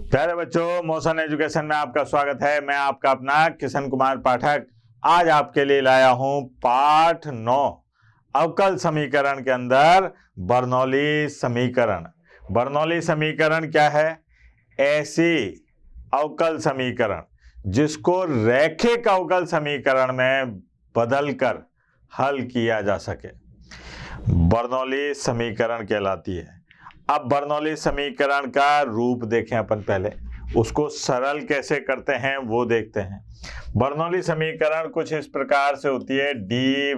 प्यारे बच्चों, motion education में आपका स्वागत है। मैं आपका अपना किशन कुमार पाठक आज आपके लिए लाया हूं पाठ 9 अवकल समीकरण के अंदर बर्नौली समीकरण। बर्नौली समीकरण क्या है? ऐसी अवकल समीकरण जिसको रैखिक अवकल समीकरण में बदलकर हल किया जा सके, बर्नौली समीकरण कहलाती है। अब बर्नौली समीकरण का रूप देखें अपन, पहले उसको सरल कैसे करते हैं वो देखते हैं। बर्नौली समीकरण कुछ इस प्रकार से होती है, dy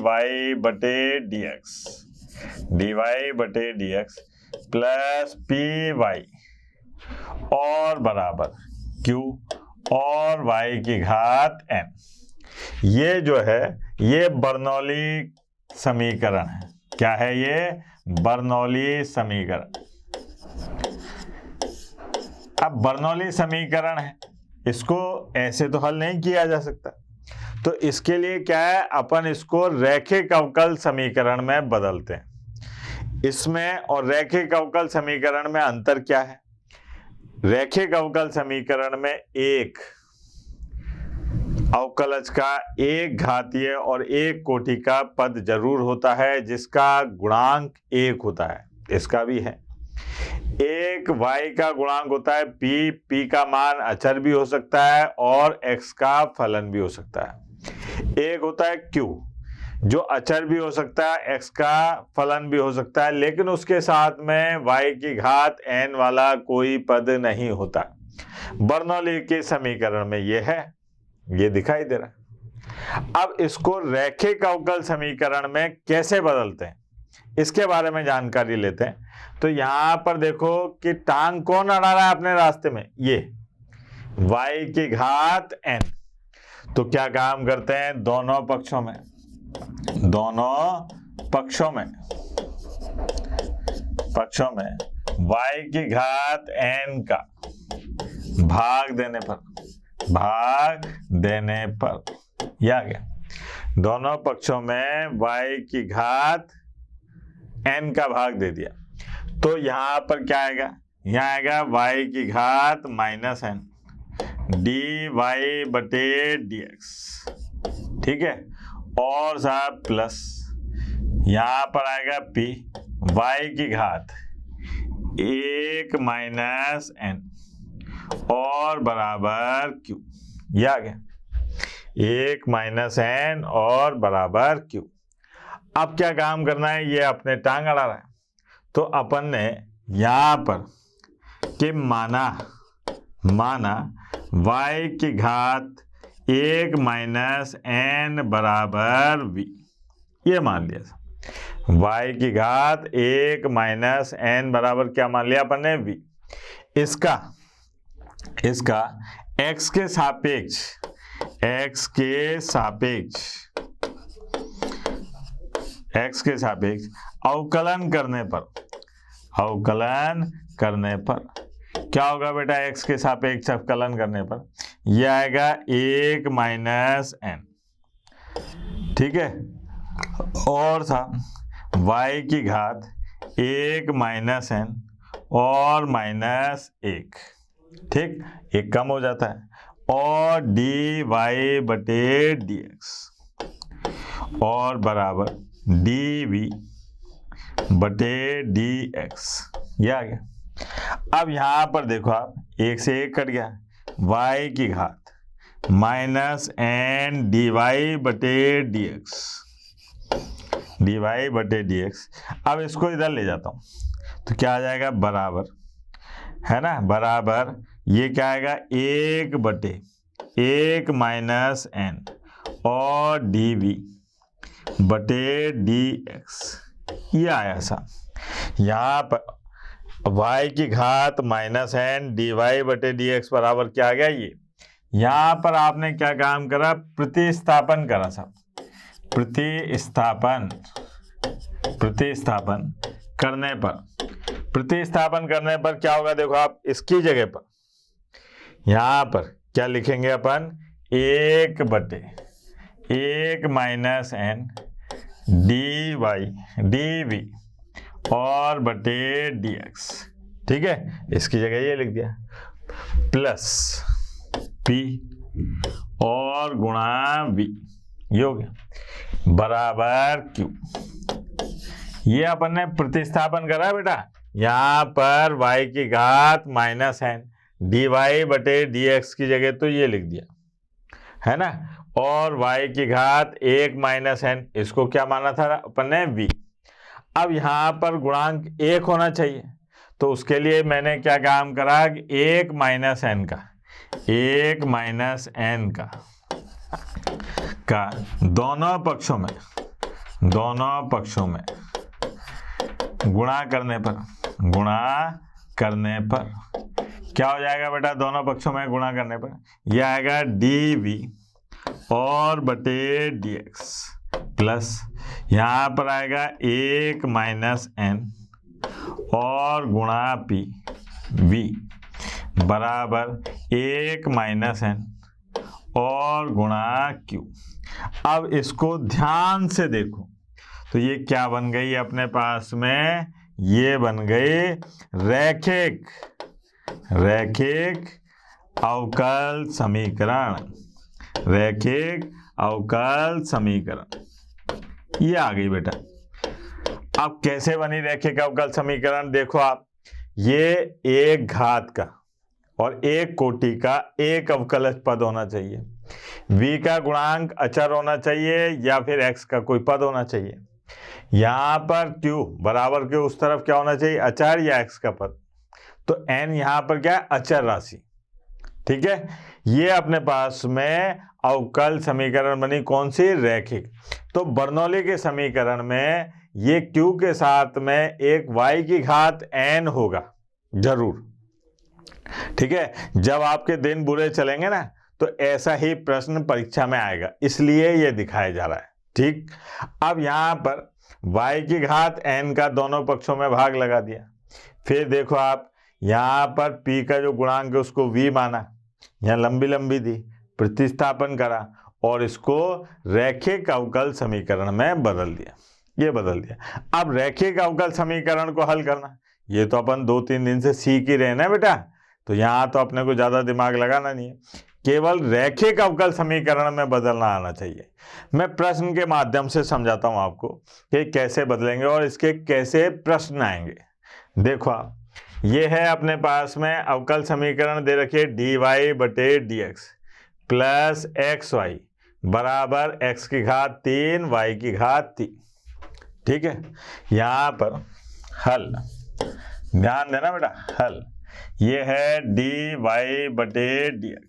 बटे dx प्लस py और बराबर q और y की घात n। ये जो है ये बर्नौली समीकरण है। क्या है ये? बर्नौली समीकरण। अब बर्नौली समीकरण है, इसको ऐसे तो हल नहीं किया जा सकता, तो इसके लिए क्या है, अपन इसको रैखिक अवकल समीकरण में बदलते हैं। इसमें और रैखिक अवकल समीकरण में अंतर क्या है? रैखिक अवकल समीकरण में एक अवकलज का एक घातीय और एक कोटि का पद जरूर होता है जिसका गुणांक एक होता है। इसका भी है। एक y का गुणांक होता है p का मान अचर भी हो सकता है और x का फलन भी हो सकता है। एक होता है q जो अचर भी हो सकता है, x का फलन भी हो सकता है, लेकिन उसके साथ में y की घात n वाला कोई पद नहीं होता। बर्नौली के समीकरण में ये है, ये दिखाई दे रहा है। अब इसको रैखिक अवकल समीकरण में कैसे बदलते हैं इसके बारे में जानकारी लेते हैं। तो यहां पर देखो कि टांग कौन अड़ा रहा है अपने रास्ते में, ये y की घात n। तो क्या काम करते हैं, दोनों पक्षों में y की घात n का भाग देने पर यह आ गया। दोनों पक्षों में y की घात n का भाग दे दिया, तो यहां पर क्या आएगा, यहां आएगा y की घात माइनस n dy बटे dx, ठीक है। और साहब प्लस यहां पर आएगा p y की घात 1 माइनस n और बराबर q। यह आ गया 1 माइनस n और बराबर q। अब क्या काम करना है, ये अपने टांग अड़ा रहा है, तो अपन ने यहां पर कि माना y की घात 1 माइनस n बराबर v, ये मान लिया। y की घात 1 माइनस n बराबर क्या मान लिया अपन ने, v। इसका x के सापेक्ष अवकलन करने पर क्या होगा बेटा, x के सापेक्ष अवकलन करने पर यह आएगा 1 माइनस n, ठीक है। और था y की घात 1 माइनस n और माइनस 1, ठीक, एक कम हो जाता है, और dy बटे dx और बराबर dv बटे dx, यह आ गया। अब यहां पर देखो आप, एक से एक कट गया, y की घात माइनस n dy बटे dx। अब इसको इधर ले जाता हूं तो क्या आ जाएगा, बराबर, है ना, बराबर ये क्या आएगा, 1 बटे 1 माइनस n और dv बटे dx, ये आया सा। यहाँ पर y की घात माइनस n dy बटे dx बराबर क्या आ गया, ये। यहाँ पर आपने क्या काम करा, प्रतिस्थापन करा सब। प्रतिस्थापन करने पर क्या होगा, देखो आप, इसकी जगह पर यहाँ पर क्या लिखेंगे अपन, 1 बटे 1 माइनस n dv और बटे dx, ठीक है, इसकी जगह ये लिख दिया। प्लस पी और गुणा वी, ये हो गया बराबर क्यू। ये अपन ने प्रतिस्थापन करा बेटा, यहां पर y की घात माइनस n dy बटे dx की जगह तो ये लिख दिया है ना, और y की घात 1 माइनस n, इसको क्या माना था अपन ने v। अब यहां पर गुणांक 1 होना चाहिए, तो उसके लिए मैंने क्या काम करा कि 1 माइनस n का दोनों पक्षों में गुणा करने पर क्या हो जाएगा बेटा, दोनों पक्षों में गुणा करने पर यह आएगा dv और बटे dx प्लस यहाँ पर आएगा 1 माइनस n और गुणा p v बराबर 1 माइनस n और गुणा q। अब इसको ध्यान से देखो तो ये क्या बन गई अपने पास में, ये बन गई रैखिक अवकल समीकरण, ये आ गई बेटा। अब कैसे बनी रैखिक अवकल समीकरण, देखो आप, ये एक घात का और एक कोटि का एक अवकलज पद होना चाहिए, v का गुणांक अचर होना चाहिए या फिर x का कोई पद होना चाहिए। यहाँ पर q बराबर के उस तरफ क्या होना चाहिए, अचर या x का पद, तो n यहाँ पर क्या है, अचर राशि। ठीक है, ये अपने पास में अवकल समीकरण बनी, कौन सी, रैखिक। तो बर्नौली के समीकरण में ये q के साथ में एक y की घात n होगा जरूर। ठीक है, जब आपके दिन बुरे चलेंगे ना तो ऐसा ही प्रश्न परीक्षा में आएगा, इसलिए ये दिखाया जा रहा है। ठीक, अब यहाँ पर y की घात n का दोनों पक्षों में भाग लगा दिया, फिर देखो आप यहाँ पर p का जो गुणांक है उसको v माना, यहाँ लंबी दी, प्रतिस्थापन करा और इसको रैखिक अवकल समीकरण में बदल दिया, ये बदल दिया। अब रैखिक अवकल समीकरण को हल करना, ये तो अपन 2-3 दिन से सीख ही रहे ना बेटा, तो यहाँ तो अपने को ज़्यादा दिमाग लगाना नहीं है, केवल रैखिक अवकल समीकरण में बदलना आना चाहिए। मैं प्रश्न के माध्यम से समझाता हूँ आपको कि कैसे बदलेंगे और इसके कैसे प्रश्न आएंगे। देखो आप, ये है अपने पास में अवकल समीकरण दे रखिए dy बटे dx प्लस xy बराबर x की घात 3 y की घात 3। ठीक है, यहाँ पर हल, ध्यान देना बेटा, हल ये है dy बटे dx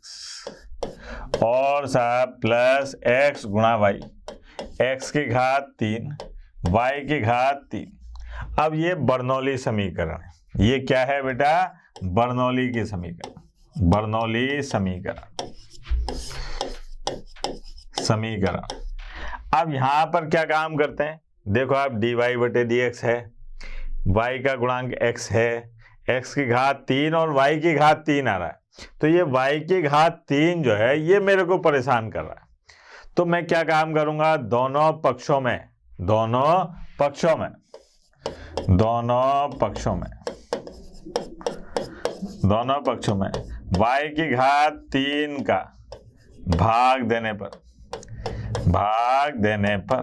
और साहब प्लस x गुणा y, x की घात 3 y की घात 3। अब ये बर्नौली समीकरण है, ये क्या है बेटा, बर्नौली समीकरण। अब यहाँ पर क्या काम करते हैं, देखो आप dy बटे dx है, y का गुणांक x है, x की घात 3 और y की घात 3 आ रहा है, तो ये y की घात 3 जो है ये मेरे को परेशान कर रहा है। तो मैं क्या काम करूंगा, दोनों पक्षों में y की घात 3 का भाग देने पर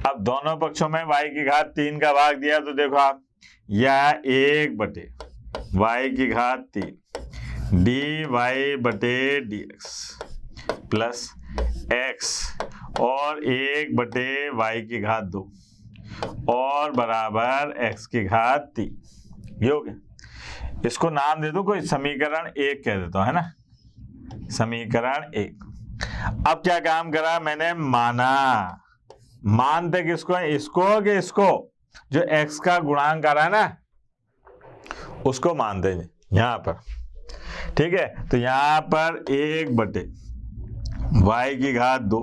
अब दोनों पक्षों में y की घात 3 का भाग दिया तो देखो आप, यह 1 बटे y की घात 3 dy बटे dx प्लस x और 1 बटे y की घात 2 और बराबर x की घात 3, ये हो गया। इसको नाम दे दो कोई, समीकरण 1 कह देता हूं, है ना, समीकरण 1। अब क्या काम करा मैंने, मानते किसको है, इसको कि इसको, जो x का गुणांक आ रहा है ना उसको मानते हैं यहाँ पर। ठीक है, तो यहाँ पर 1 बटे y की घात 2,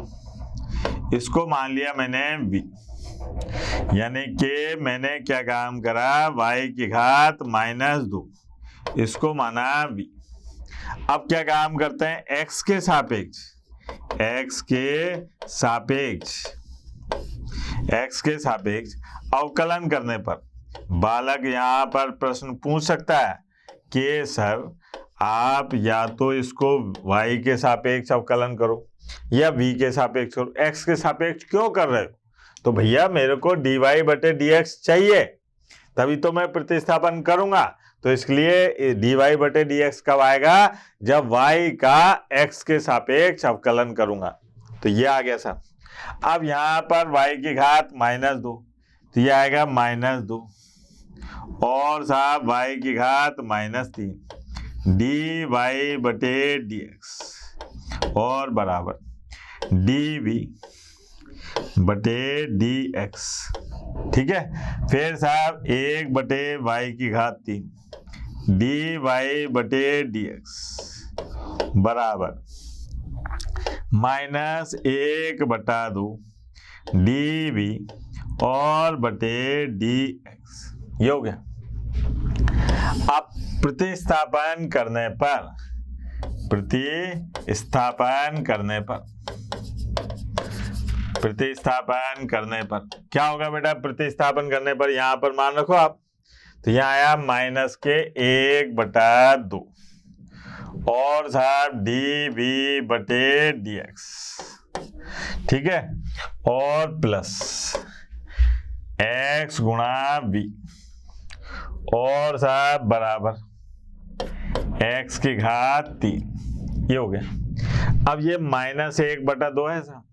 इसको मान लिया मैंने v, यानी कि मैंने क्या काम करा, y की घात -2, इसको माना v। अब क्या काम करते हैं, x के सापेक्ष अवकलन करने पर बालक यहाँ पर प्रश्न पूछ सकता है कि सर आप या तो इसको y के सापेक्ष अवकलन करो या v के सापेक्ष करो। x के सापेक्ष क्यों कर रहे हो? तो भैया मेरे को dy/dx चाहिए, तभी तो मैं प्रतिस्थापन करूंगा। तो इसलिए dy/dx कब आएगा? जब y का x के सापेक्ष अवकलन करूंगा। तो ये आ गया साहब। अब यहाँ पर y की घात -2, तो ये आएगा -2 और साहब y की घात -3 dy/dx और बराबर dv/dx। ठीक है, फिर साहब 1/y की घात 3 dy/dx बराबर -1/2 dv और बटे dx। ये हो गया। अब प्रतिस्थापन करने पर क्या होगा बेटा? प्रतिस्थापन करने पर यहां पर मान रखो आप, तो यहाँ आया -1/2 और साहब dv/dx, ठीक है, और प्लस x गुणा v और साहब बराबर x की घात 3। ये हो गया। अब ये -1/2 है साहब,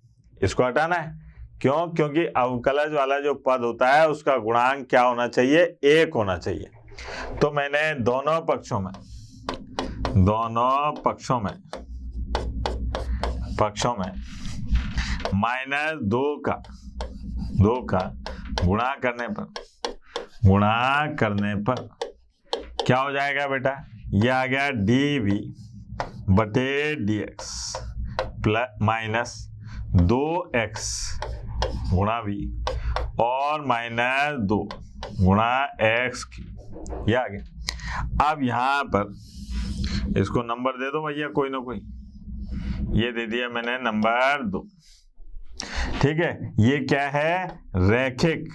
इसको हटाना है। क्यों? क्योंकि अवकलज वाला जो पद होता है उसका गुणांक क्या होना चाहिए? 1 होना चाहिए। तो मैंने दोनों पक्षों में -2 का गुणा करने पर क्या हो जाएगा बेटा? ये आ गया dv/dx प्लस -2x गुणा v और -2 गुणा x की। ये आ गया। अब यहाँ पर इसको नंबर दे दो भैया, कोई ना कोई। ये दे दिया मैंने नंबर 2। ठीक है, ये क्या है? रैखिक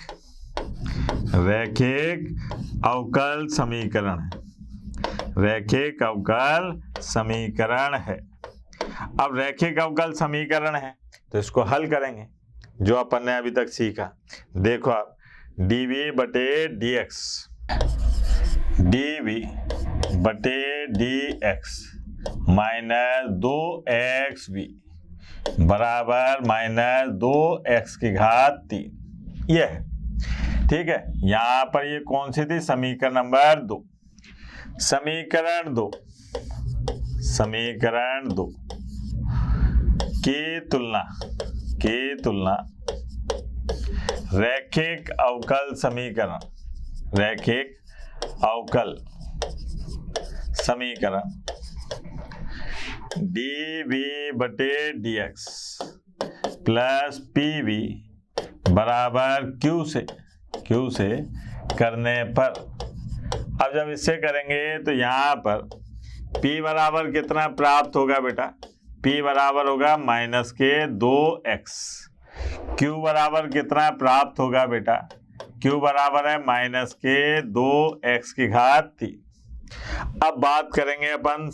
अवकल समीकरण है। अब रैखिक अवकल समीकरण है तो इसको हल करेंगे, जो अपन ने अभी तक सीखा। देखो आप, dv/dx -2xv बराबर -2x की घात 3। ये है। ठीक है, यहां पर ये कौन सी थी? समीकरण नंबर 2। समीकरण 2 की तुलना रैखिक अवकल समीकरण dv/dx प्लस pv बराबर q से करने पर, अब जब इससे करेंगे तो यहाँ पर p बराबर कितना प्राप्त होगा बेटा? p बराबर होगा -2x। q बराबर कितना प्राप्त होगा बेटा? q बराबर है -2x की घात 3। अब बात करेंगे अपन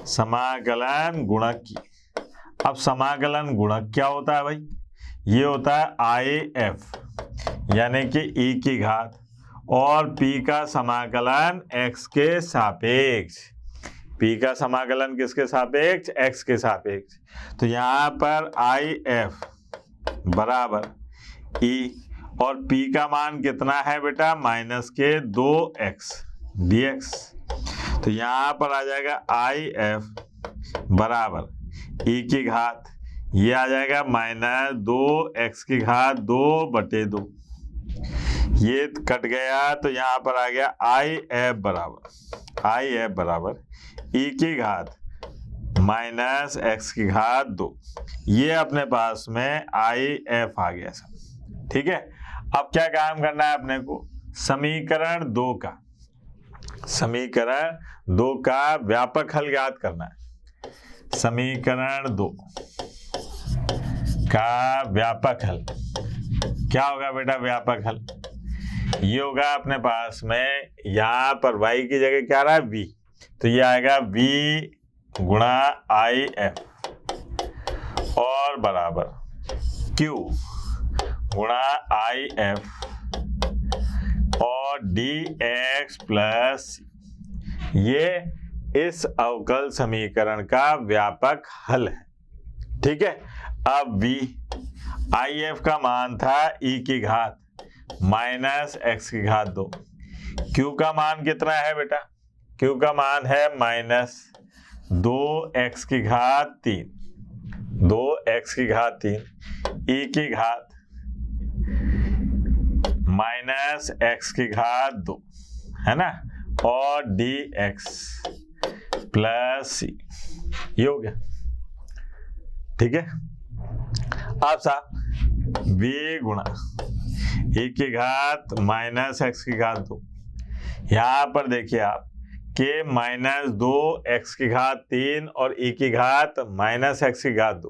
समाकलन गुणक की। अब समाकलन गुणक क्या होता है भाई? ये होता है IF यानी कि e की घात और p का समाकलन x के सापेक्ष। p का समाकलन किसके सापेक्ष? x के सापेक्ष। तो यहाँ पर IF बराबर e और p का मान कितना है बेटा? -2x dx। तो यहाँ पर आ जाएगा IF बराबर e की घात, ये आ जाएगा -2x की घात 2/2। ये कट गया तो यहाँ पर आ गया IF बराबर e की घात -x की घात 2। ये अपने पास में IF आ गया सब। ठीक है, अब क्या काम करना है अपने को? समीकरण 2 का व्यापक हल ज्ञात करना है। समीकरण 2 का व्यापक हल क्या होगा बेटा? व्यापक हल ये होगा अपने पास में, यहाँ पर y की जगह क्या रहा है v, तो ये आएगा v गुणा आई एफ और बराबर q गुणा आई एफ और dx प्लस, ये इस अवकल समीकरण का व्यापक हल है। ठीक है। अब v आई एफ का मान था e की घात माइनस एक्स की घात 2, q का मान कितना है बेटा, q का मान है माइनस 2x की घात 3, 2x की घात 3, e की घात माइनस x की घात 2, है ना, और dx प्लस c, ये हो गया। ठीक है। अब साहब v गुणा e की घात माइनस एक्स की घात 2, यहाँ पर देखिए आप के माइनस 2x की घात 3 और e की घात माइनस एक्स की घात 2,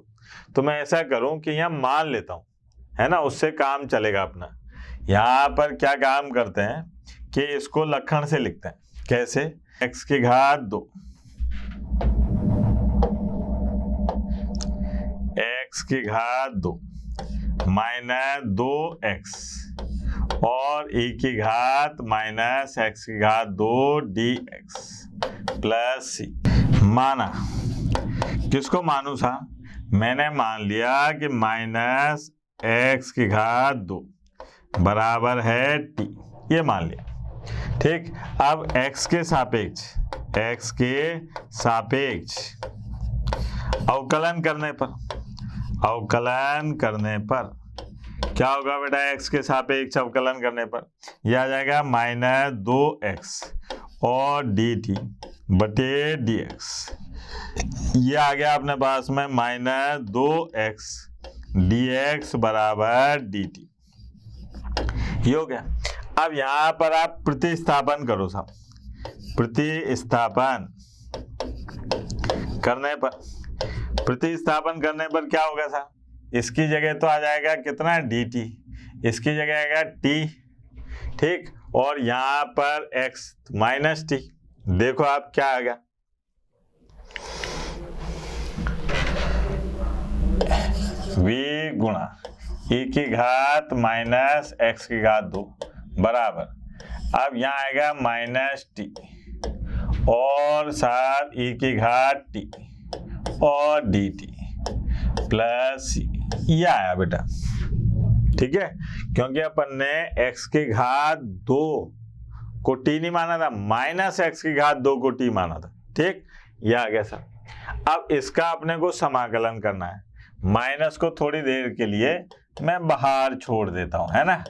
तो मैं ऐसा करूं कि यहाँ मान लेता हूं, है ना, उससे काम चलेगा अपना। यहाँ पर क्या काम करते हैं कि इसको लक्षण से लिखते हैं। कैसे, x की घात 2, x की घात 2 माइनस 2x और e की घात माइनस एक्स की घात 2 dx प्लस c। माना, किसको मानू था, मैंने मान लिया कि माइनस एक्स की घात 2 बराबर है t, ये मान लिया। ठीक। अब x के सापेक्ष अवकलन करने पर क्या होगा बेटा, x के सापेक्ष अवकलन करने पर यह आ जाएगा माइनस 2x और dt बटे dx, ये आ गया अपने पास में माइनस 2x dx बराबर dt, ये हो गया। अब यहाँ पर आप प्रतिस्थापन करो साहब, प्रतिस्थापन करने पर क्या होगा साहब, इसकी जगह तो आ जाएगा कितना dt, इसकी जगह आएगा t, ठीक, और यहाँ पर x माइनस t, देखो आप क्या आएगा, v गुणा e की घात माइनस एक्स की घात 2 बराबर, अब यहाँ आएगा माइनस t और साथ e की घात t और dt प्लस c, ये आया बेटा। ठीक है, क्योंकि अपन ने x की घात 2 को t नहीं माना था, माइनस एक्स की घात 2 को t माना था। ठीक, ये आ गया सर। अब इसका अपने को समाकलन करना है, माइनस को थोड़ी देर के लिए मैं बाहर छोड़ देता हूं, है ना,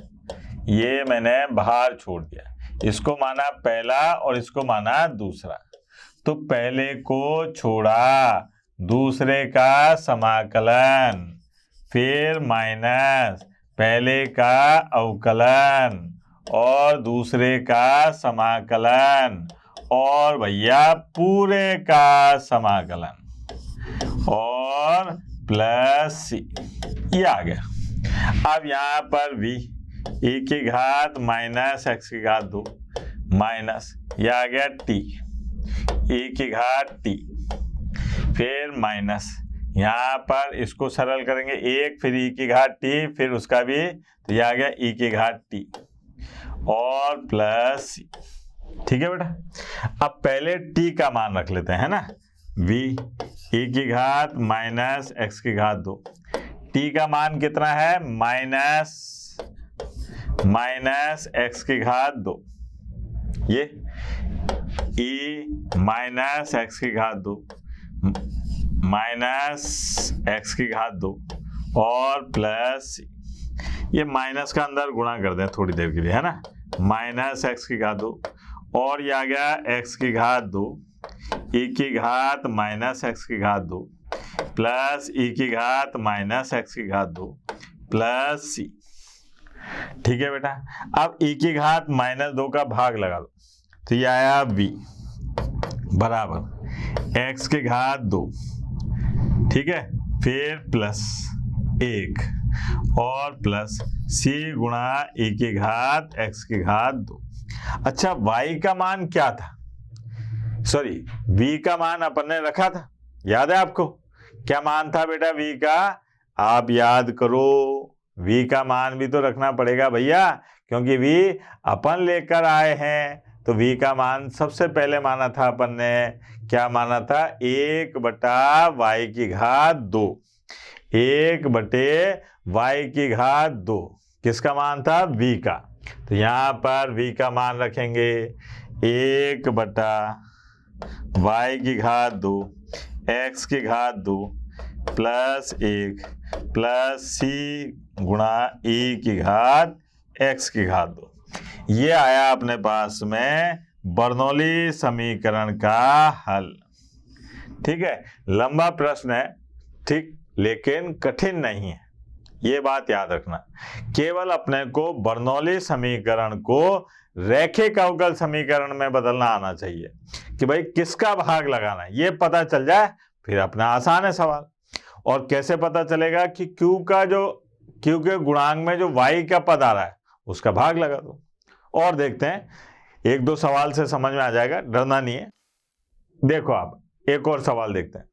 ये मैंने बाहर छोड़ दिया, इसको माना पहला और इसको माना दूसरा, तो पहले को छोड़ा, दूसरे का समाकलन, फिर माइनस, पहले का अवकलन और दूसरे का समाकलन और भैया पूरे का समाकलन और प्लस c, ये आ गया। अब यहाँ पर v e की घात माइनस एक्स की घात 2 माइनस, यह आ गया t e की घात t, फिर माइनस, यहाँ पर इसको सरल करेंगे एक, फिर e की घात t, फिर उसका भी, तो यह आ गया e की घात t और प्लस c। ठीक है बेटा, अब पहले t का मान रख लेते हैं, है ना, v e की घात माइनस एक्स की घात 2, t का मान कितना है, माइनस एक्स की घात 2, ये e माइनस एक्स की घात 2 माइनस एक्स की घात 2 और प्लस, ये माइनस का अंदर गुणा कर दें थोड़ी देर के लिए, है ना, माइनस एक्स की घात 2 और ये आ गया एक्स की घात 2 e की घात माइनस एक्स की घात 2 प्लस e की घात माइनस एक्स की घात 2 प्लस c। ठीक है बेटा, अब e की घात माइनस 2 का भाग लगा दो, तो ये आया v बराबर एक्स की घात 2, ठीक है, फिर प्लस 1 और प्लस c गुणा e की घात x की घात 2। अच्छा, y का मान क्या था, सॉरी v का मान अपन ने रखा था, याद है आपको? क्या मान था बेटा v का? आप याद करो, v का मान भी तो रखना पड़ेगा भैया, क्योंकि v अपन लेकर आए हैं। तो v का मान सबसे पहले माना था अपन ने, क्या माना था? 1 बटा y की घात 2, 1 बटे y की घात 2। किसका मान था? v का। तो यहाँ पर v का मान रखेंगे 1 बटा y की घात 2, x की घात 2 प्लस 1 प्लस c गुणा e की घात x की घात 2। ये आया अपने पास में बर्नौली समीकरण का हल। ठीक है, लंबा प्रश्न है, ठीक, लेकिन कठिन नहीं है, ये बात याद रखना। केवल अपने को बर्नौली समीकरण को रैखिक अवकल समीकरण में बदलना आना चाहिए कि भाई किसका भाग लगाना है, ये पता चल जाए, फिर अपना आसान है सवाल। और कैसे पता चलेगा कि q के गुणांक में जो y का पद आ रहा है उसका भाग लगा दो। और देखते हैं, 1-2 सवाल से समझ में आ जाएगा, डरना नहीं है। देखो आप एक और सवाल देखते हैं,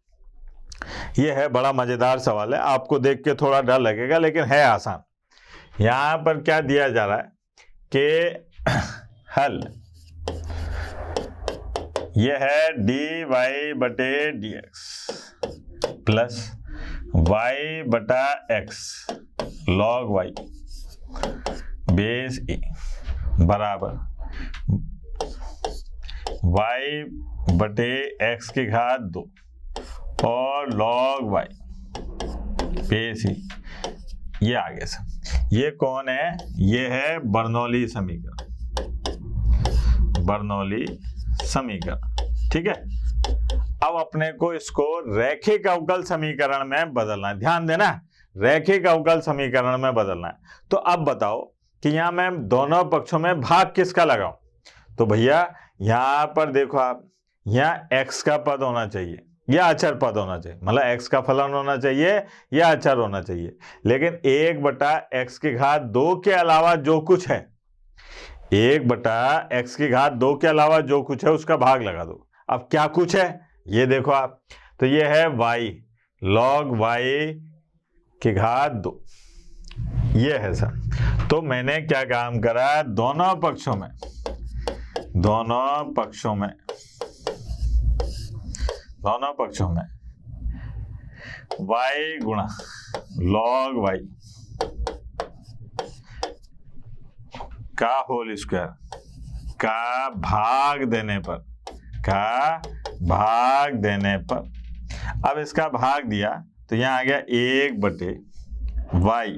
ये है बड़ा मजेदार सवाल है, आपको देख के थोड़ा डर लगेगा लेकिन है आसान। यहाँ पर क्या दिया जा रहा है कि हल ये है dy बटे dx प्लस y बटा x log y base e बराबर y बटे x की घात 2 और log y बेस e। ये आगे से, ये कौन है? ये है बर्नौली समीकरण, बर्नौली समीकरण। ठीक है, अब अपने को इसको रैखिक अवकल समीकरण में बदलना है। ध्यान देना, रैखिक अवकल समीकरण में बदलना है। तो अब बताओ कि यहाँ मैं दोनों पक्षों में भाग किसका लगाऊं? तो भैया यहाँ पर देखो आप, यहाँ x का पद होना चाहिए या अचर पद होना चाहिए, मतलब x का फलन होना चाहिए या अचर होना चाहिए। लेकिन 1 बटा x की घात 2 के अलावा जो कुछ है, 1 बटा x की घात 2 के अलावा जो कुछ है उसका भाग लगा दो। अब क्या कुछ है ये देखो आप, तो ये है y log y की घात 2, ये है सर। तो मैंने क्या काम करा, दोनों पक्षों में y गुणा log y का होल स्क्वायर का भाग देने पर, अब इसका भाग दिया तो यहाँ आ गया 1 बटे y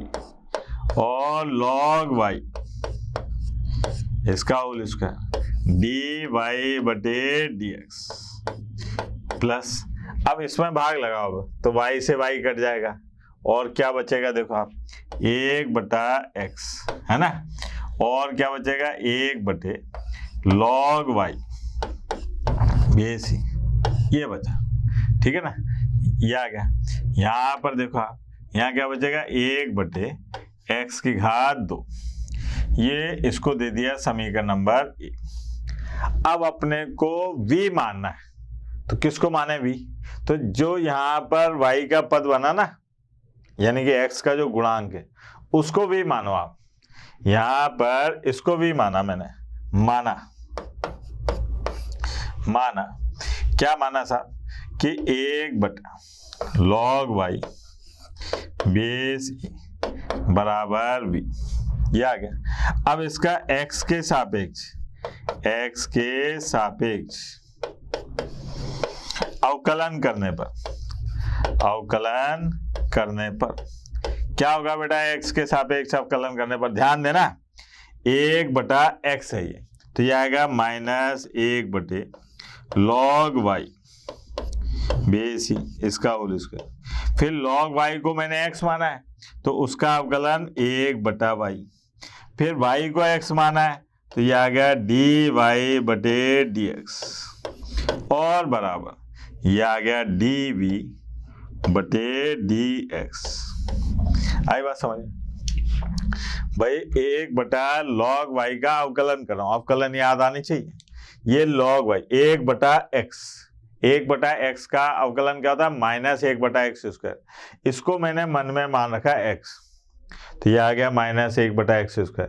और log y इसका होल स्क्वायर dy बटे dx प्लस, अब इसमें भाग लगाओ तो y से y कट जाएगा और क्या बचेगा देखो आप, 1 बटा x है ना, और क्या बचेगा 1 बटे log y बेस ही, ये बचा। ठीक है ना, ये आ गया। यहाँ पर देखो आप, यहाँ क्या बचेगा 1 बटे x की घात 2, ये इसको दे दिया समीकरण नंबर 1। अब अपने को v मानना है, तो किसको माने v? तो जो यहाँ पर y का पद बना ना, यानी कि x का जो गुणांक है उसको v मानो आप। यहाँ पर इसको v माना मैंने, माना क्या माना साहब कि 1 बटा log y बेस बराबर v, ये आ गया। अब इसका x के सापेक्ष अवकलन करने पर क्या होगा बेटा? x के सापेक्ष अवकलन करने पर ध्यान देना, 1 बटा x है ये, तो ये आएगा -1 बटे log y बेस ही, इसका होल स्क्वायर। फिर log y को मैंने x माना है तो उसका अवकलन 1 बटा y, फिर y को x माना है तो ये आ गया dy बटे dx और बराबर ये आ गया dv बटे dx। आई बात समझ? भाई 1/log y का अवकलन कर रहा हूं, अवकलन याद आनी चाहिए। ये log y 1/x, 1/x का अवकलन क्या होता है? -1/x²। इसको मैंने मन में मान रखा है x, तो ये आ गया -1/x²।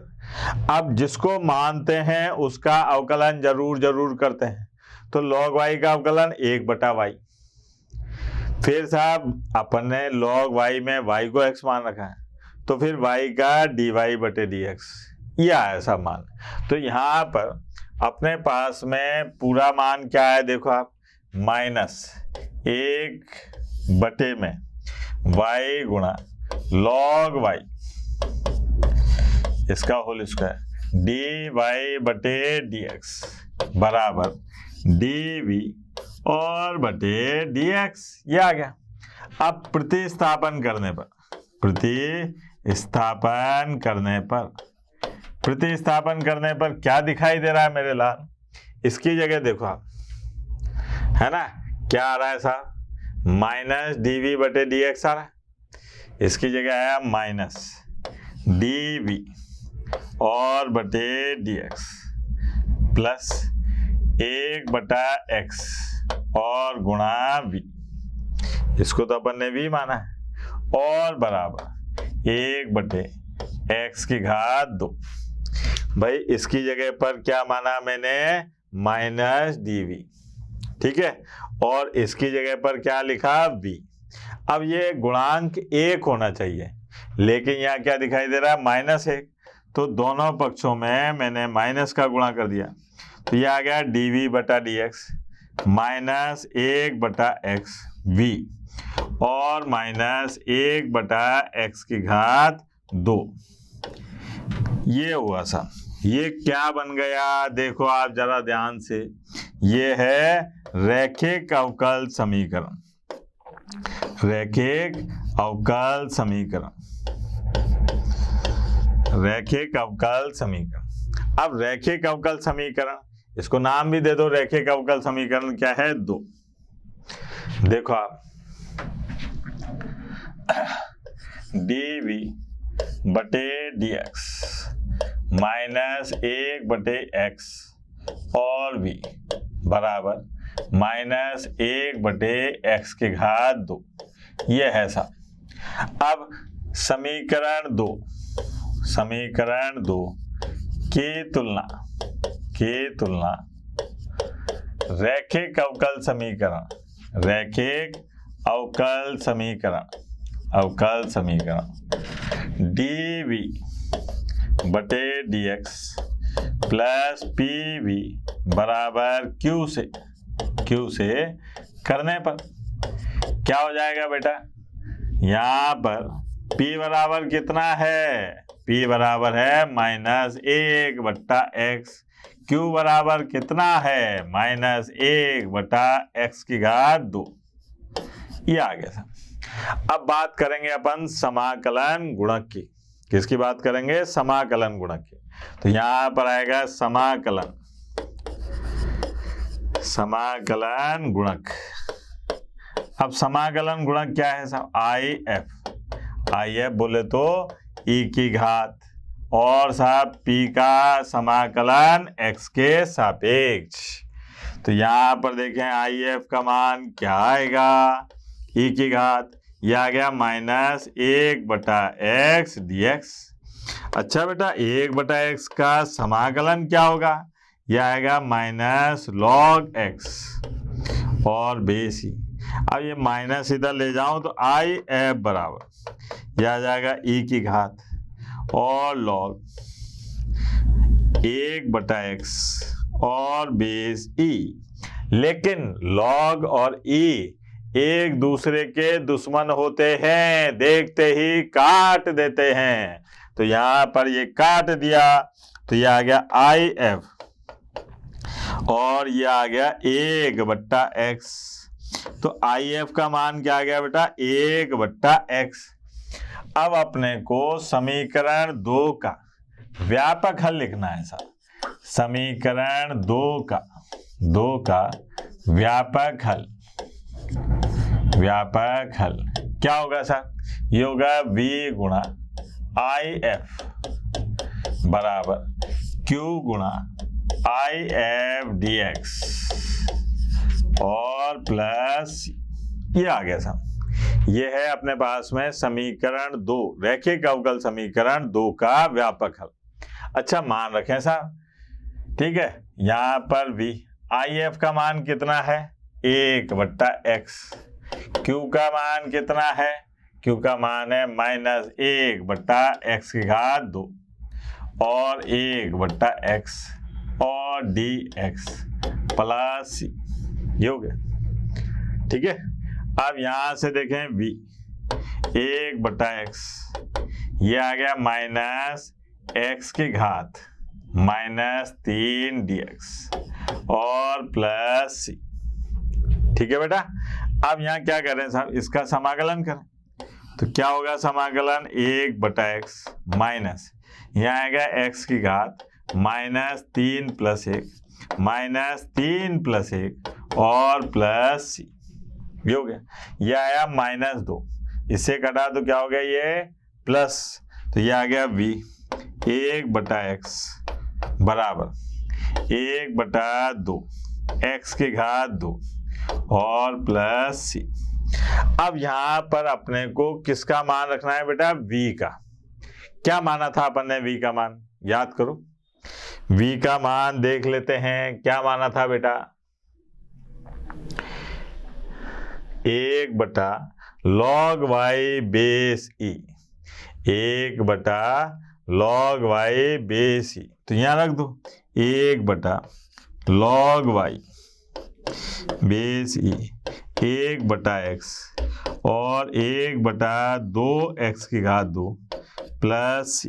अब जिसको मानते हैं उसका अवकलन जरूर करते हैं, तो log y का अवकलन 1/y। फिर साहब अपन ने log y में y को x मान रखा है, तो फिर y का dy/dx, यह है सब मान। तो यहाँ पर अपने पास में पूरा मान क्या है? देखो आप, -1 में y गुणा log y इसका होल स्क्वायर dy/dx बराबर dv और बटे dx, ये आ गया। अब प्रतिस्थापन करने पर क्या दिखाई दे रहा है मेरे लाल? इसकी जगह देखो आप, है ना, क्या आ रहा है साहब? -dv/dx आ रहा है। इसकी जगह आया -dv और बटे dx प्लस 1/x और गुणा v, इसको तो अपन ने v माना है, और बराबर 1/x²। भाई इसकी जगह पर क्या माना मैंने? -dv, ठीक है, और इसकी जगह पर क्या लिखा? v। अब ये गुणांक 1 होना चाहिए, लेकिन यहाँ क्या दिखाई दे रहा है? -1। तो दोनों पक्षों में मैंने माइनस का गुणा कर दिया, तो ये आ गया dv/dx -1/x v और -1/x²। ये हुआ सा। ये क्या बन गया? देखो आप जरा ध्यान से, ये है रैखिक अवकल समीकरण। रैखिक अवकल समीकरण। अब रैखिक अवकल समीकरण, इसको नाम भी दे दो, रैखिक अवकल समीकरण क्या है? 2। देखो आप, dv/dx -1/x और v बराबर -1/x²। ये है सा। अब समीकरण 2 की तुलना रैखिक अवकल समीकरण dv/dx प्लस pv बराबर q से करने पर क्या हो जाएगा बेटा? यहाँ पर p बराबर कितना है? p बराबर है -1/x, q बराबर कितना है? -1/x²। ये आ गया। अब बात करेंगे अपन समाकलन गुणक की। किसकी बात करेंगे? समाकलन गुणक की। तो यहाँ पर आएगा समाकलन गुणक। अब समाकलन गुणक क्या है साहब? IF बोले तो e⁻, और साहब p का समाकलन x के सापेक्ष। तो यहाँ पर देखें IF का मान क्या आएगा? e⁻, यह आ गया -1/x dx। अच्छा बेटा, 1/x का समाकलन क्या होगा? यह आएगा -log x और बेस ही। अब ये माइनस इधर ले जाऊं तो IF बराबर यह आ जाएगा e⁻ और log 1/x और बेस e। लेकिन log और e एक दूसरे के दुश्मन होते हैं, देखते ही काट देते हैं। तो यहाँ पर ये काट दिया, तो ये आ गया IF और ये आ गया 1/x। तो IF का मान क्या आ गया बेटा? 1/x। अब अपने को समीकरण 2 का व्यापक हल लिखना है साहब। समीकरण 2 का व्यापक हल क्या होगा साहब, ये होगा v गुणा आई एफ बराबर q गुणा आई एफ डी एक्स और प्लस ये आ गया साहब। ये है अपने पास में समीकरण 2, रैखिक अवकल समीकरण 2 का व्यापक हल। अच्छा मान रखें साहब, ठीक है, यहाँ पर v आई एफ का मान कितना है 1/x, q का मान कितना है, q का मान है -1/x⁴ और 1/x और dx प्लस ये हो गया, ठीक है। अब यहां से देखें v 1/x, ये आ गया -x⁻³ -3 dx और प्लस c, ठीक है बेटा। अब यहाँ क्या करें साहब, इसका समाकलन करें तो क्या होगा समाकलन 1/x माइनस यहाँ आएगा x⁻³ -3 + 1 -3 + 1 और प्लस c, ये हो गया। ये आया -2, इससे कटा तो क्या हो गया ये प्लस, तो ये आ गया v 1/x बराबर 1/2 x⁻² और प्लस c। अब यहाँ पर अपने को किसका मान रखना है बेटा, v का। क्या माना था अपन ने v का मान, याद करो। v का मान देख लेते हैं, क्या माना था बेटा, 1/log y base e, 1/log y base e, तो यहाँ रख दो 1/log y base e 1/x और 1/2 x⁻² प्लस c।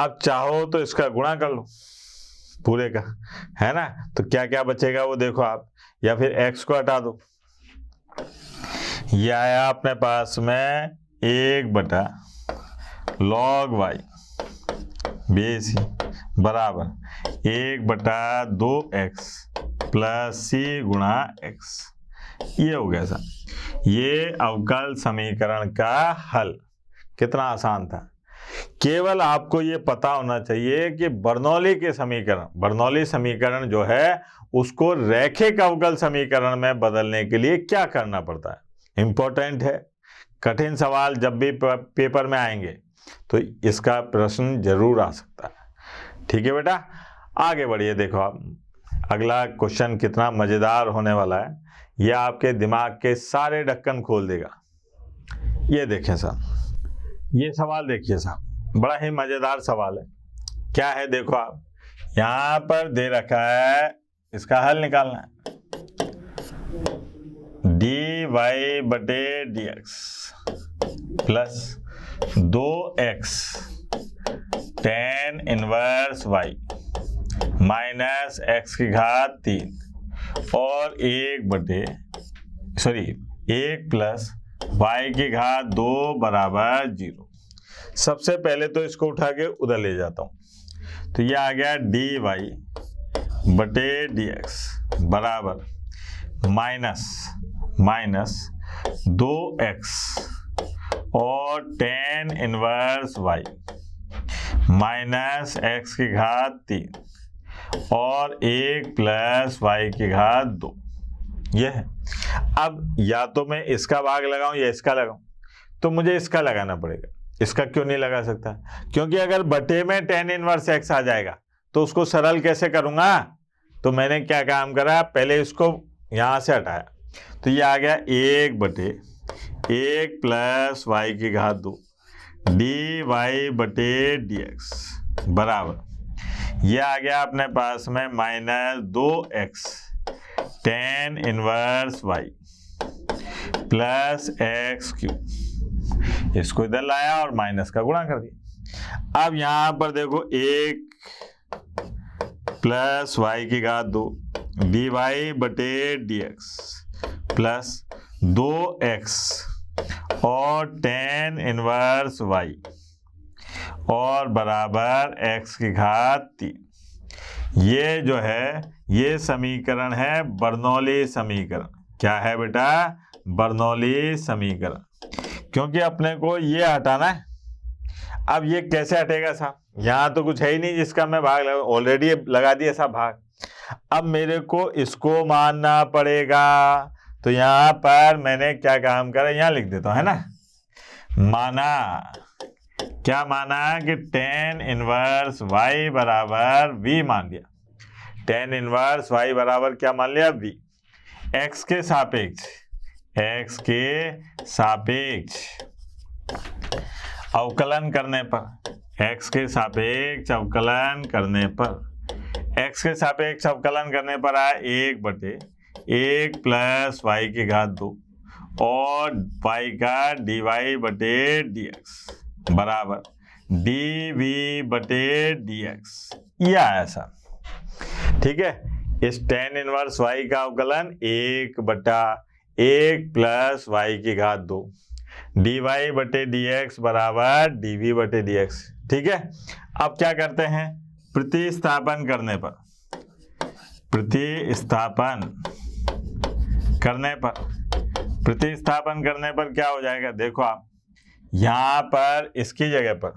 अब चाहो तो इसका गुणा कर लो पूरे का, है ना, तो क्या क्या बचेगा वो देखो आप, या फिर x को हटा दो। ये आया अपने पास में 1/log y बेस e बराबर 1/2x प्लस c गुणा x, ये हो गया सर। ये अवकल समीकरण का हल। कितना आसान था। केवल आपको ये पता होना चाहिए कि बर्नौली समीकरण जो है उसको रैखिक अवकल समीकरण में बदलने के लिए क्या करना पड़ता है। इंपॉर्टेंट है, कठिन सवाल जब भी पेपर में आएंगे तो इसका प्रश्न जरूर आ सकता है। ठीक है बेटा, आगे बढ़िए। देखो आप, अगला क्वेश्चन कितना मजेदार होने वाला है, यह आपके दिमाग के सारे ढक्कन खोल देगा। ये देखें साहब, ये सवाल देखिए साहब, बड़ा ही मजेदार सवाल है। क्या है देखो आप, यहां पर दे रखा है, इसका हल निकालना है। dy/dx plus 2x tan inverse y minus x⁻³ और 1 प्लस y⁻² बराबर 0। सबसे पहले तो इसको उठा के उधर ले जाता हूं, तो ये आ गया dy/dx बराबर माइनस 2x और tan inverse y minus x⁻³ और 1 प्लस y⁻²। यह है। अब या तो मैं इसका भाग लगाऊं या इसका लगाऊं, तो मुझे इसका लगाना पड़ेगा। इसका क्यों नहीं लगा सकता, क्योंकि अगर बटे में tan इनवर्स x आ जाएगा तो उसको सरल कैसे करूंगा। तो मैंने क्या काम करा, पहले इसको यहां से हटाया, तो ये आ गया 1/1 प्लस y⁻² dy/dx बराबर, ये आ गया अपने पास में minus 2x tan inverse y plus x³। इसको इधर लाया और माइनस का गुणा कर दिया। अब यहां पर देखो 1 plus y⁻² dy/dx plus 2x और tan इनवर्स y और बराबर x⁻³ ये जो है, ये समीकरण है बर्नौली समीकरण। क्या है बेटा? बर्नौली समीकरण। क्योंकि अपने को ये हटाना है। अब ये कैसे हटेगा साहब? यहाँ तो कुछ है ही नहीं जिसका मैं भाग ऑलरेडी लगा दिया साहब भाग। अब मेरे को इसको मानना पड़ेगा। तो यहाँ पर मैंने क्या काम करा, यहाँ लिख देता हूँ, है ना। माना, क्या माना कि tan इनवर्स y बराबर v मान लिया। tan इनवर्स y बराबर क्या मान लिया? v। x के सापेक्ष अवकलन करने पर, x के सापेक्ष अवकलन करने पर आया 1/1 प्लस y की घात 2 और y का dy/dx बराबर dv/dx, ये आया सर। ठीक है, इस tan इनवर्स y का अवकलन 1/1 प्लस y की घात 2 dy/dx बराबर dv/dx। ठीक है, अब क्या करते हैं? प्रतिस्थापन करने पर क्या हो जाएगा? देखो आप यहाँ पर इसकी जगह पर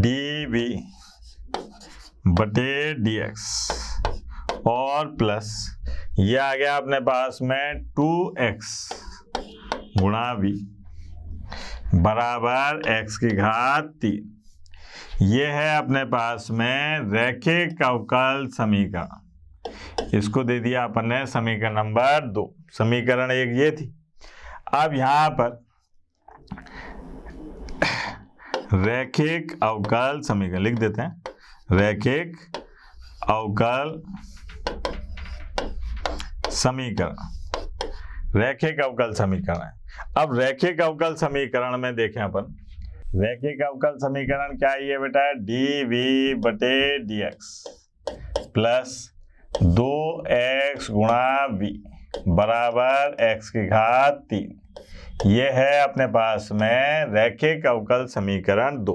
dv/dx और प्लस ये आ गया अपने पास में 2x गुणा v बराबर x की घात 3। ये है अपने पास में रैखिक अवकल समीकरण। इसको दे दिया अपन ने समीकरण नंबर 2। समीकरण 1 ये थी। अब यहाँ पर रैखिक अवकल समीकरण लिख देते हैं। रैखिक अवकल समीकरण है। अब रैखिक अवकल समीकरण में देखें अपन, रैखिक अवकल समीकरण क्या है ये बेटा? dv/dx प्लस 2x गुणा v बराबर x की घात 3। ये है अपने पास में रैखिक अवकल समीकरण 2।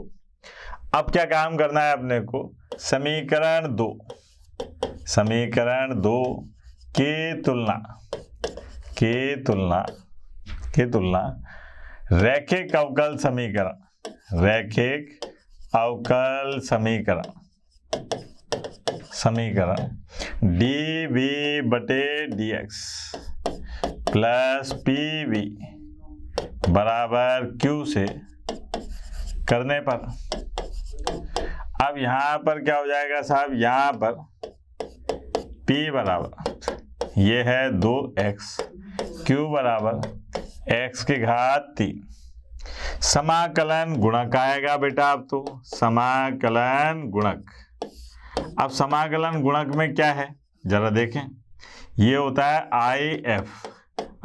अब क्या काम करना है अपने को? समीकरण 2 की तुलना रैखिक अवकल समीकरण dv/dx प्लस pv बराबर q से करने पर, अब यहाँ पर क्या हो जाएगा साहब? यहाँ पर p बराबर ये है 2x, q बराबर x की घात 3। समाकलन गुणक आएगा बेटा। अब तो समाकलन गुणक, अब समाकलन गुणक में क्या है जरा देखें। ये होता है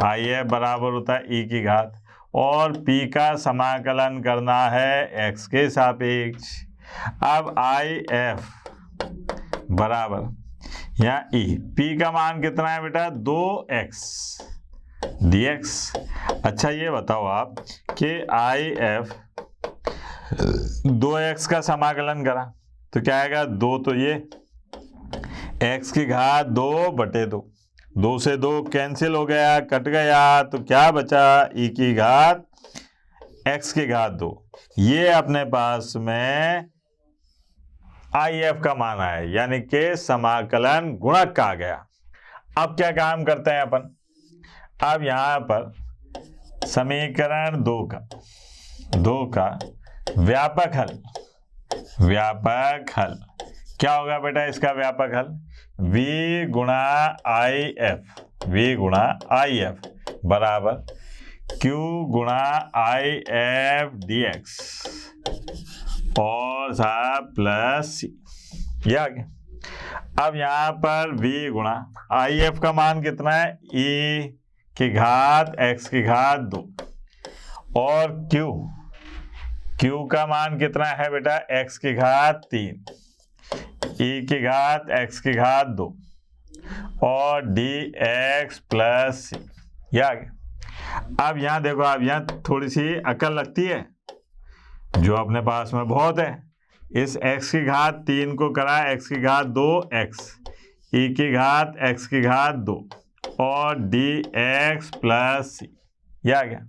IF बराबर होता है e की घात और p का समाकलन करना है x के सापेक्ष। अब IF बराबर यहाँ e, p का मान कितना है बेटा? 2x dx। अच्छा ये बताओ आप कि IF 2x का समाकलन करा तो क्या आएगा? 2 तो ये x की घात 2/2, 2 से 2 कैंसिल हो गया, कट गया, तो क्या बचा? e की घात x की घात 2। ये अपने पास में IF का मान है, यानी कि समाकलन गुणक आ गया। अब क्या काम करते हैं अपन? अब यहाँ पर समीकरण 2 का व्यापक हल क्या होगा बेटा? इसका व्यापक हल v गुणा IF बराबर q गुणा IF dx और साहब प्लस c। ये आ गया। अब यहाँ पर v गुणा IF का मान कितना है? e की घात x की घात 2 और q का मान कितना है बेटा? x की घात 3, e की घात x की घात 2 और dx प्लस c। ये आ गया। अब यहाँ देखो, अब यहाँ थोड़ी सी अकल लगती है जो अपने पास में बहुत है। इस x की घात 3 को करा x की घात 2x, e की घात x की घात 2 और dx प्लस सी, ये आ गया।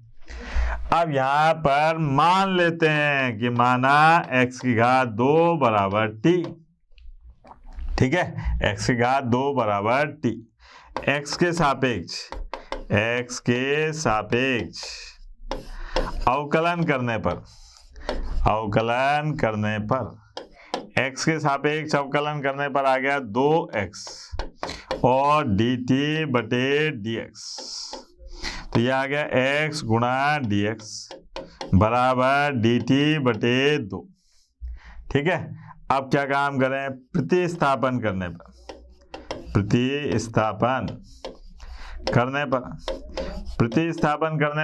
अब यहां पर मान लेते हैं कि माना x की घात 2 बराबर t, ठीक है, x की घात 2 बराबर t, x के सापेक्ष अवकलन करने पर x के सापेक्ष अवकलन करने पर आ गया 2x और dt बटे dx, तो ये आ गया x गुणा dx बराबर dt बटे 2, ठीक है। अब क्या काम करें, प्रतिस्थापन करने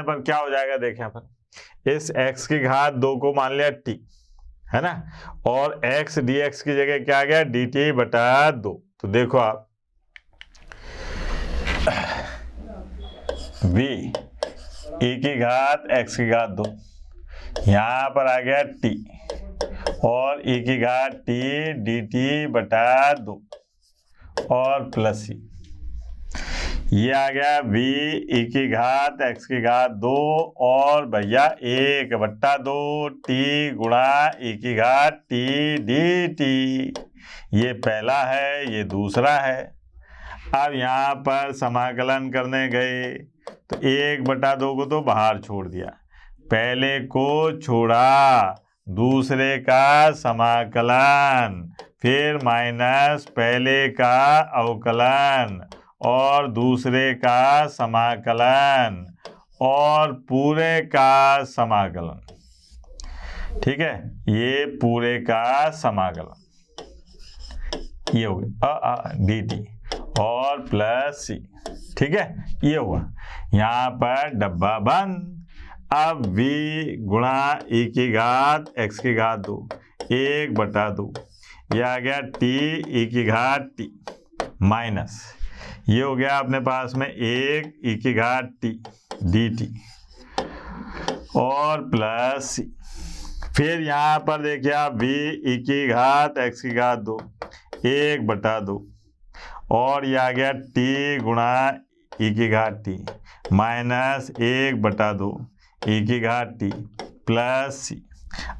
पर क्या हो जाएगा, देखें अपन, इस x की घात 2 को मान लिया t, है ना, और x dx की जगह क्या आ गया, dt बटा 2, तो देखो आप v e की घात x की घात 2, यहां पर आ गया t और e की घात t dt बटा 2 और प्लस सी, ये आ गया v e की घात x की घात 2 और भैया 1 बट्टा 2 t गुणा e की घात t dt, ये पहला है, ये दूसरा है। अब यहाँ पर समाकलन करने गए तो 1 बटा 2 को तो बाहर छोड़ दिया, पहले को छोड़ा, दूसरे का समाकलन, फिर माइनस पहले का अवकलन और दूसरे का समाकलन और पूरे का समाकलन, ठीक है, ये पूरे का समाकलन, ये हो गया dt और प्लस सी, ठीक है, ये हुआ। यहाँ पर डब्बा बंद। अब v गुणा e की घात x की घात 2 1 बटा 2, यह आ गया t e की घात t माइनस, ये हो गया अपने पास में 1 e की घात t dt और प्लस सी, फिर यहाँ पर देखिए आप v e की घात x की घात 2 1 बटा 2 और यह आ गया t गुणा e की घात t माइनस 1 बटा 2 e की घात t प्लस सी।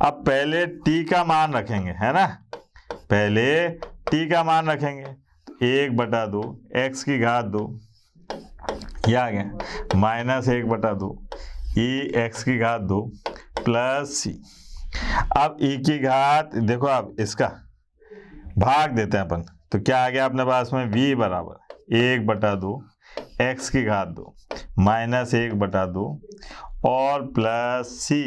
अब पहले t का मान रखेंगे, है ना, पहले t का मान रखेंगे, तो 1 बटा 2 x की घात 2, यह आ गया माइनस 1 बटा 2 e x की घात 2 प्लस सी। अब e की घात देखो, आप इसका भाग देते हैं अपन, तो क्या आ गया अपने पास में v बराबर 1 बटा 2 x की घात 2 माइनस 1 बटा 2 और प्लस सी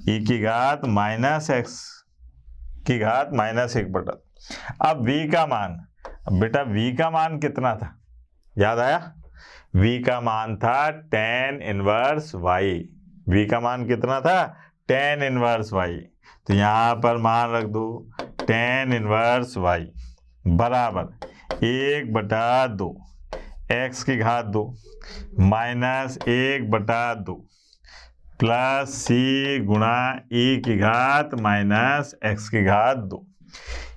e की घात माइनस x की घात माइनस 1 बटा। अब v का मान, बेटा v का मान कितना था, याद आया, v का मान था tan इनवर्स y, v का मान कितना था, tan इनवर्स y, तो यहाँ पर मान रख दो tan इनवर्स y बराबर 1 बटा 2 x की घात 2 माइनस 1 बटा 2 प्लस सी गुणा e की घात माइनस x की घात 2,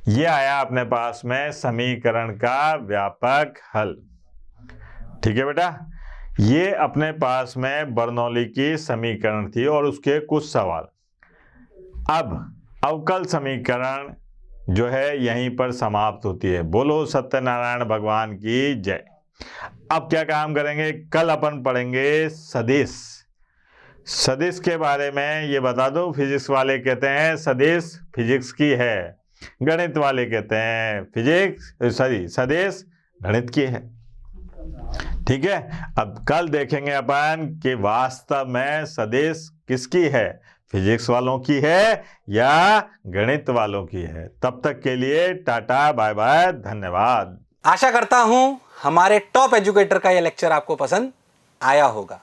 ये आया अपने पास में समीकरण का व्यापक हल, ठीक है बेटा। ये अपने पास में बर्नौली की समीकरण थी और उसके कुछ सवाल। अब अवकल समीकरण जो है यहीं पर समाप्त होती है। बोलो सत्यनारायण भगवान की जय। अब क्या काम करेंगे, कल अपन पढ़ेंगे सदिश। सदिश के बारे में ये बता दो, फिजिक्स वाले कहते हैं सदिश फिजिक्स की है, गणित वाले कहते हैं सदिश गणित की है, ठीक है। अब कल देखेंगे अपन कि वास्तव में सदिश किसकी है, फिजिक्स वालों की है या गणित वालों की है। तब तक के लिए टाटा बाय बाय, धन्यवाद। आशा करता हूं हमारे टॉप एजुकेटर का यह लेक्चर आपको पसंद आया होगा।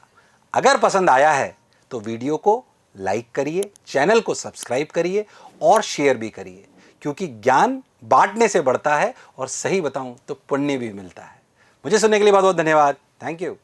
अगर पसंद आया है तो वीडियो को लाइक करिए, चैनल को सब्सक्राइब करिए और शेयर भी करिए, क्योंकि ज्ञान बांटने से बढ़ता है और सही बताऊं तो पुण्य भी मिलता है। मुझे सुनने के लिए बहुत बहुत धन्यवाद। Thank you.